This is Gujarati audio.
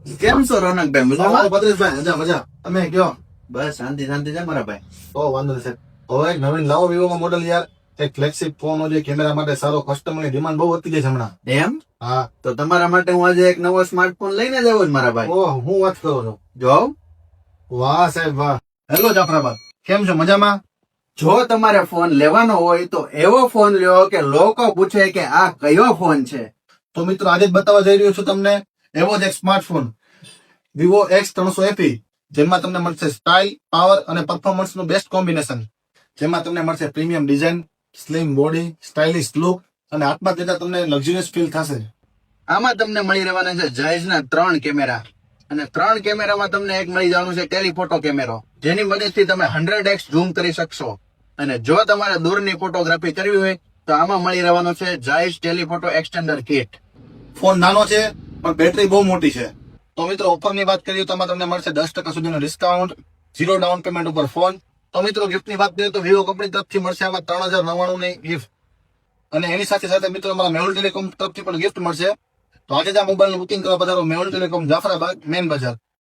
કેમ છો રોનકભાઈ? મજામાં? ભદ્રેશભાઈ મજા મજા. તમે કયો? બસ શાંતિ શાંતિ છે મારા ભાઈ. વાંધો નહીં સાહેબ. હવે એક નવીન લાવો વિવોમાં મોડલ યાર. એક ફ્લેગશિપ ફોન હોય કેમેરા માટે સારો, કસ્ટમરની ડિમાન્ડ બહુ વધી ગઈ છે હમણાં. એમ હા. તો તમારા માટે હું આજે એક નવો સ્માર્ટફોન લઈને જ આવ્યો છું મારા ભાઈ. ઓહ, હું વાત કરું છું. જોવ, વાહ સાહેબ વાહ. હેલો જાફરાબાદ, કેમ છો? મજામાં? જો તમારે ફોન લેવાનો હોય તો એવો ફોન લ્યો કે લોકો પૂછે કે આ કયો ફોન છે. તો મિત્રો આજે જ બતાવવા જઈ રહ્યો છું તમને એવો જ એક સ્માર્ટફોન વિવો X300 FE, જેમાં તમને મળશે સ્ટાઇલ, પાવર અને પરફોર્મન્સ નું બેસ્ટ કોમ્બિનેશન. જેમાં તમને મળશે premium design, slim body, stylish look અને હાથમાં લેતા તમને લક્ઝરિયસ ફીલ થશે. આમાં તમને મળી રહેવાના છે જાયઝના 3 કેમેરા, અને 3 કેમેરામાં તમને એક મળી જવાનું છે ટેલિફોટો કેમેરો, જેની મદદથી તમે 100x ઝૂમ કરી શકશો. અને જો તમારે દૂરની ફોટોગ્રાફી કરવી હોય તો આમાં મળી રહેવાનો છે જાયઝ ટેલિફોટો એક્સટેન્ડર કિટ. ફોન નાનો છે પણ બેટરી બહુ મોટી છે. તો મિત્રો ઓફરની વાત કરીએ તો આમાં તમને મળશે 10% સુધીનો ડિસ્કાઉન્ટ, 0 ડાઉન પેમેન્ટ ઉપર ફોન. તો મિત્રો ગિફ્ટની વાત કરીએ તો વિવો કંપની તરફથી મળશે આમાં 3099 ની ગિફ્ટ. અને એની સાથે સાથે મિત્રો અમારા મેહુલ ટેલિકોમ તરફથી પણ ગિફ્ટ મળશે. તો આજે જ આ મોબાઈલનું બુકિંગ કરવા પધારો મેહુલ ટેલિકોમ જાફરાબાદ મેન બજાર.